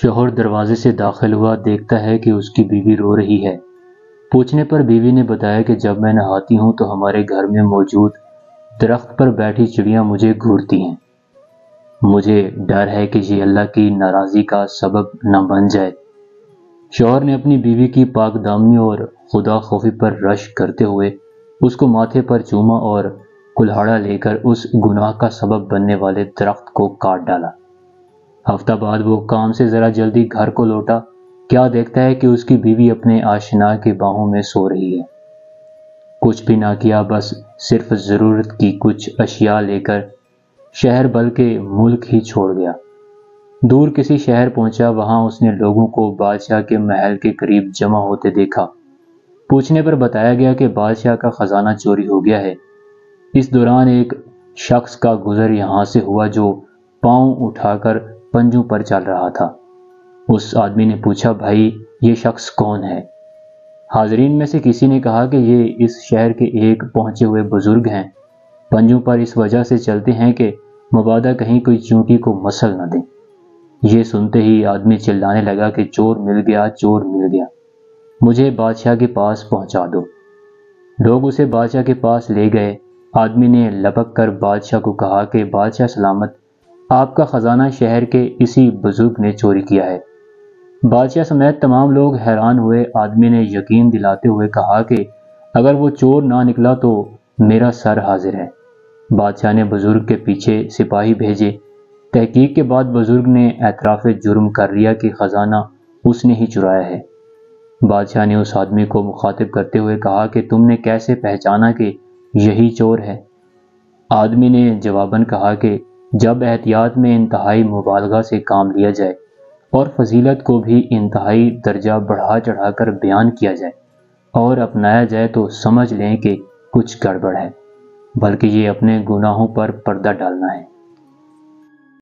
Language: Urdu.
شوہر دروازے سے داخل ہوا، دیکھتا ہے کہ اس کی بیوی رو رہی ہے۔ پوچھنے پر بیوی نے بتایا کہ جب میں نہاتی ہوں تو ہمارے گھر میں موجود درخت پر بیٹھی چڑیاں مجھے گھورتی ہیں۔ مجھے ڈر ہے کہ یہ اللہ کی ناراضی کا سبب نہ بن جائے۔ شوہر نے اپنی بیوی کی پاک دامنی اور خدا خوفی پر رشک کرتے ہوئے اس کو ماتھے پر چوما اور کلہاڑا لے کر اس گناہ کا سبب بننے والے درخت کو کاٹ ڈالا۔ ہفتہ بعد وہ کام سے ذرا جلدی گھر کو لوٹا، کیا دیکھتا ہے کہ اس کی بیوی اپنے آشنا کے باہوں میں سو رہی ہے۔ کچھ بھی نہ کیا، بس صرف ضرورت کی کچھ اشیاء لے کر شہر بلکہ ملک ہی چھوڑ گیا۔ دور کسی شہر پہنچا، وہاں اس نے لوگوں کو بادشاہ کے محل کے قریب جمع ہوتے دیکھا۔ پوچھنے پر بتایا گیا کہ بادشاہ کا خزانہ چوری ہو گیا ہے۔ اس دوران ایک شخص کا گزر یہاں سے ہوا جو پاؤں اٹھا کر پنجوں پر چل رہا تھا۔ اس آدمی نے پوچھا، بھائی یہ شخص کون ہے؟ حاضرین میں سے کسی نے کہا کہ یہ اس شہر کے ایک پہنچے ہوئے بزرگ ہیں، پنجوں پر اس وجہ سے چلتے ہیں کہ مبادا کہیں کوئی چونٹی کو مسل نہ دیں۔ یہ سنتے ہی آدمی چلانے لگا کہ چور مل گیا، چور مل گیا، مجھے بادشاہ کے پاس پہنچا دو۔ لوگ اسے بادشاہ کے پاس لے گئے۔ آدمی نے لپک کر بادشاہ کو کہا کہ بادشاہ سلامت، آپ کا خزانہ شہر کے اسی بزرگ نے چوری کیا ہے۔ بادشاہ سمیت تمام لوگ حیران ہوئے۔ آدمی نے یقین دلاتے ہوئے کہا کہ اگر وہ چور نہ نکلا تو میرا سر حاضر ہے۔ بادشاہ نے بزرگ کے پیچھے سپاہی بھیجے۔ تحقیق کے بعد بزرگ نے اعتراف جرم کر لیا کہ خزانہ اس نے ہی چرایا ہے۔ بادشاہ نے اس آدمی کو مخاطب کرتے ہوئے کہا کہ تم نے کیسے پہچانا کہ یہی چور ہے؟ آدمی نے جواباً کہا کہ جب احتیاط میں انتہائی مبالغہ سے کام لیا جائے اور فضیلت کو بھی انتہائی درجہ بڑھا چڑھا کر بیان کیا جائے اور اپنایا جائے تو سمجھ لیں کہ کچھ گڑبڑ ہے، بلکہ یہ اپنے گناہوں پر پردہ ڈالنا ہے۔